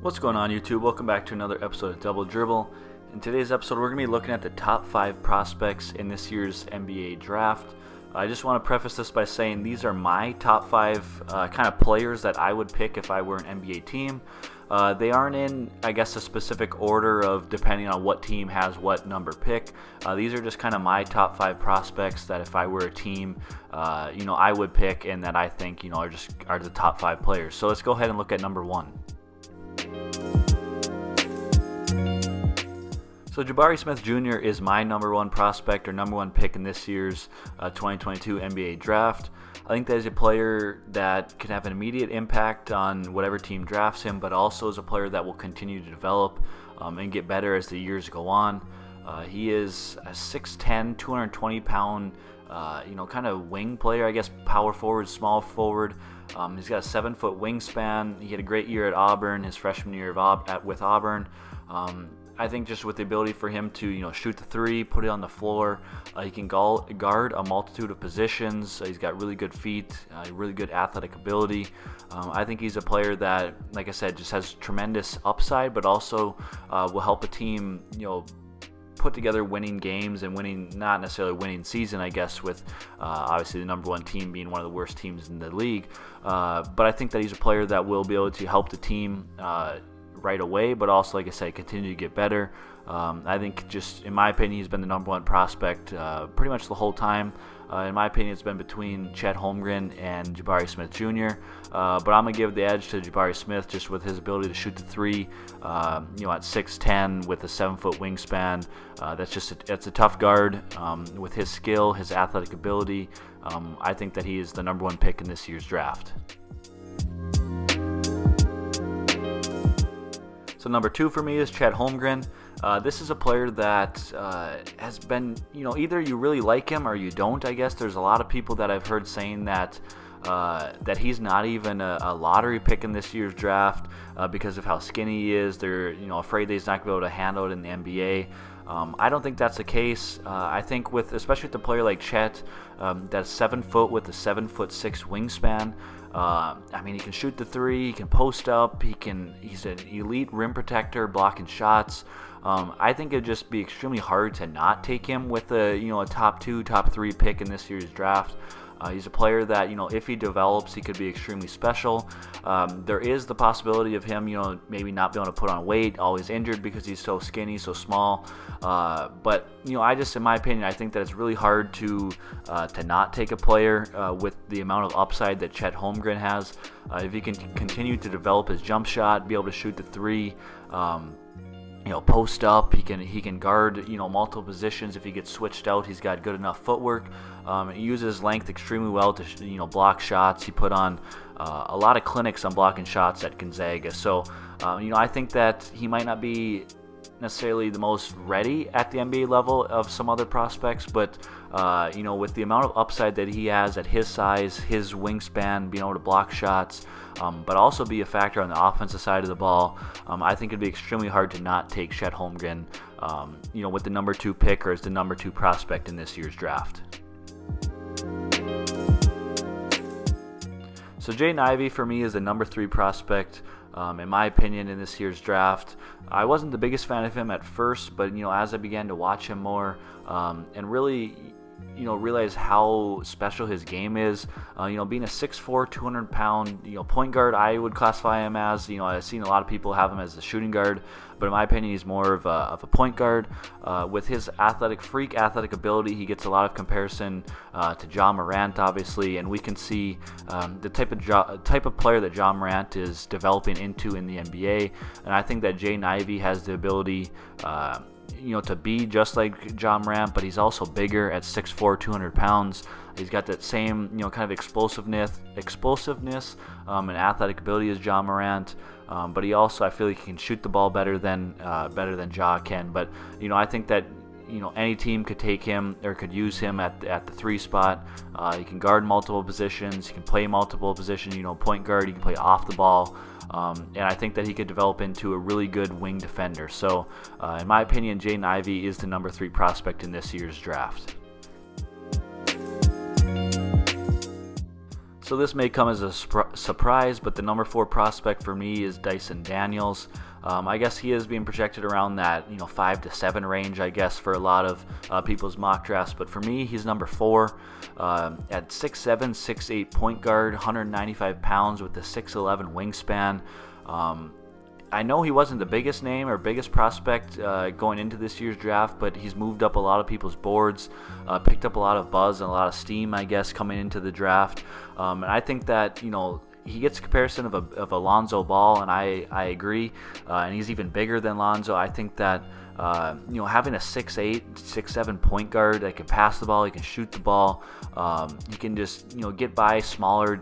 What's going on, YouTube? Welcome back to another episode of Double Dribble. In today's episode, we're going to be looking at the top 5 prospects in this year's NBA draft. I just want to preface this by saying these are my top 5 kind of players that I would pick if I were an NBA team. They aren't in, I guess, a specific order of depending on what team has what number pick. These are just kind of my top 5 prospects that if I were a team, I would pick and that I think, are the top 5 players. So let's go ahead and look at number 1. So Jabari Smith Jr. is my number 1 prospect or number 1 pick in this year's 2022 NBA draft. I think that is a player that can have an immediate impact on whatever team drafts him, but also is a player that will continue to develop and get better as the years go on. He is a 6'10", 220-pound, kind of wing player, I guess, power forward, small forward. He's got a 7-foot wingspan. He had a great year at Auburn, his freshman year with Auburn. I think just with the ability for him to, shoot the three, put it on the floor, he can guard a multitude of positions. He's got really good feet, really good athletic ability. I think he's a player that, like I said, just has tremendous upside, but also will help a team, put together winning games and winning, not necessarily winning season, I guess, with obviously the number 1 team being one of the worst teams in the league. But I think that he's a player that will be able to help the team right away, but also, like I said, continue to get better. I think, just in my opinion, he's been the number 1 prospect pretty much the whole time. In my opinion, it's been between Chet Holmgren and Jabari Smith Jr. But I'm going to give the edge to Jabari Smith just with his ability to shoot the three, at 6'10", with a 7-foot wingspan. That's a tough guard. With his skill, his athletic ability, I think that he is the number 1 pick in this year's draft. So number 2 for me is Chet Holmgren. This is a player that has been, either you really like him or you don't, I guess. There's a lot of people that I've heard saying that he's not even a lottery pick in this year's draft because of how skinny he is. They're, afraid that he's not going to be able to handle it in the NBA. I don't think that's the case. I think especially with a player like Chet, that's 7 foot with a 7'6" wingspan. He can shoot the three, he can post up, he's an elite rim protector, blocking shots. I think it'd just be extremely hard to not take him with a top 2, top 3 pick in this year's draft. He's a player that, if he develops, he could be extremely special. There is the possibility of him, maybe not being able to put on weight, always injured because he's so skinny, so small. But in my opinion, I think that it's really hard to not take a player with the amount of upside that Chet Holmgren has. If he can continue to develop his jump shot, be able to shoot the three, post up, he can guard, multiple positions. If he gets switched out, he's got good enough footwork. He uses length extremely well to, block shots. He put on a lot of clinics on blocking shots at Gonzaga. So, I think that he might not be necessarily the most ready at the NBA level of some other prospects, but with the amount of upside that he has at his size, his wingspan, being able to block shots, but also be a factor on the offensive side of the ball, I think it'd be extremely hard to not take Chet Holmgren, with the number 2 pick or as the number 2 prospect in this year's draft. So Jaden Ivey for me is the number 3 prospect. In my opinion, in this year's draft. I wasn't the biggest fan of him at first, but as I began to watch him more and really realize how special his game is, being a 6'4", 200-pound point guard, I would classify him as. I've seen a lot of people have him as a shooting guard, but in my opinion, he's more of a point guard. With his athletic ability, he gets a lot of comparison to Ja Morant, obviously, and we can see the type of player that Ja Morant is developing into in the NBA, and I think that Jaden Ivey has the ability to be just like Ja Morant, but he's also bigger at 6'4", 200 pounds. He's got that same, kind of explosiveness and athletic ability as Ja Morant. But he also, I feel like he can shoot the ball better than Ja can. But, I think that, any team could take him or could use him at the 3 spot. He can guard multiple positions. He can play multiple positions. Point guard. He can play off the ball. And I think that he could develop into a really good wing defender. So, in my opinion, Jaden Ivey is the number 3 prospect in this year's draft. So this may come as a surprise, but the number 4 prospect for me is Dyson Daniels. I guess he is being projected around that 5 to 7 range, I guess, for a lot of people's mock drafts. But for me, he's number 4 at 6'7", 6'8" point guard, 195 pounds with a 6'11" wingspan. I know he wasn't the biggest name or biggest prospect going into this year's draft, but he's moved up a lot of people's boards, picked up a lot of buzz and a lot of steam, I guess, coming into the draft. And I think that, he gets a comparison of Alonzo Ball, and I agree. And he's even bigger than Lonzo. I think that having a 6'8", 6'7" point guard that can pass the ball, he can shoot the ball, he can just get by smaller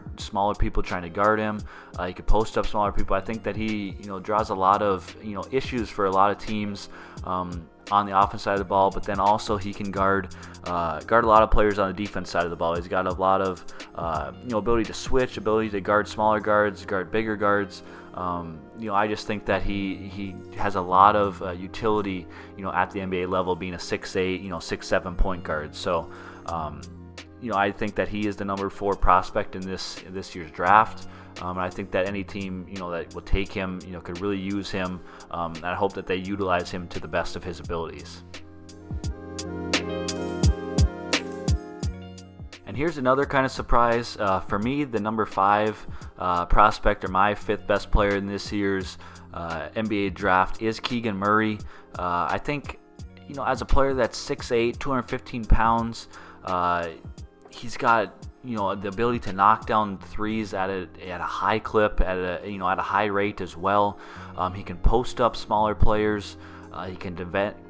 people trying to guard him. He can post up smaller people. I think that he draws a lot of issues for a lot of teams on the offense side of the ball, but then also he can guard a lot of players on the defense side of the ball. He's got a lot of ability to switch, ability to guard smaller guards, guard bigger guards. I just think that he has a lot of utility, at the NBA level, being a 6'8", 6'7" point guard. So, I think that he is the number 4 prospect in this year's draft. And I think that any team, that will take him, could really use him. And I hope that they utilize him to the best of his abilities. And here's another kind of surprise. For me, the number 5 prospect, or my 5th best player in this year's NBA draft, is Keegan Murray. I think, as a player that's 6'8", 215 pounds, he's got the ability to knock down threes at a high clip, at a high rate as well. He can post up smaller players. He can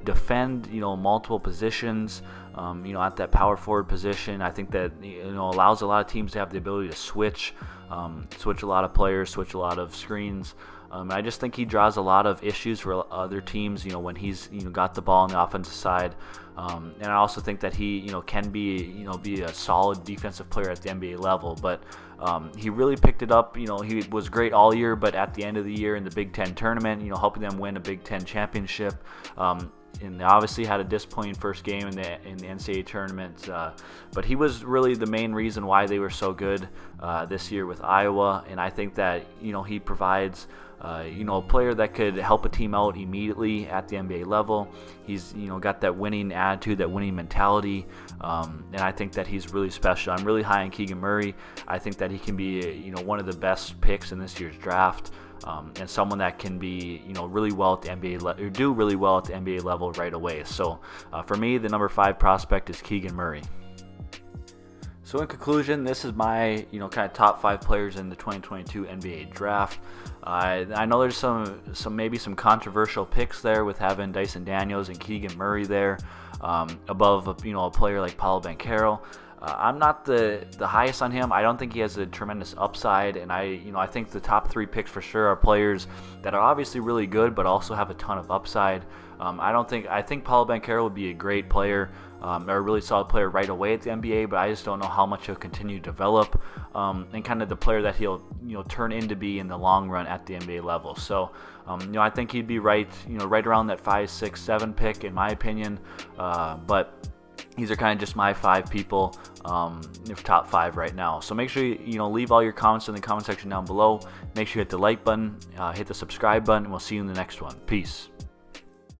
defend multiple positions. At that power forward position, I think that allows a lot of teams to have the ability to switch a lot of players, switch a lot of screens. I just think he draws a lot of issues for other teams, when he's got the ball on the offensive side. And I also think that he can be a solid defensive player at the NBA level. But he really picked it up. He was great all year, but at the end of the year in the Big Ten tournament, helping them win a Big Ten championship. And they obviously had a disappointing first game in the NCAA tournament, but he was really the main reason why they were so good this year with Iowa. And I think that he provides a player that could help a team out immediately at the NBA level. He's got that winning attitude, that winning mentality, and I think that he's really special. I'm really high on Keegan Murray. I think that he can be one of the best picks in this year's draft. And someone that can be, really well at the NBA or do really well at the NBA level right away. So for me, the number 5 prospect is Keegan Murray. So in conclusion, this is my, kind of top 5 players in the 2022 NBA draft. I know there's maybe some controversial picks there with having Dyson Daniels and Keegan Murray there above a player like Paolo Banchero. I'm not the highest on him. I don't think he has a tremendous upside, and I think the top 3 picks for sure are players that are obviously really good, but also have a ton of upside. I think Paolo Banchero would be a great player, or a really solid player right away at the NBA, but I just don't know how much he'll continue to develop, and kind of the player that he'll turn into be in the long run at the NBA level. So I think he'd be right around that 5, 6, 7 pick in my opinion, but these are kind of just my 5 people, top 5 right now. So make sure you leave all your comments in the comment section down below. Make sure you hit the like button, hit the subscribe button, and we'll see you in the next one. Peace.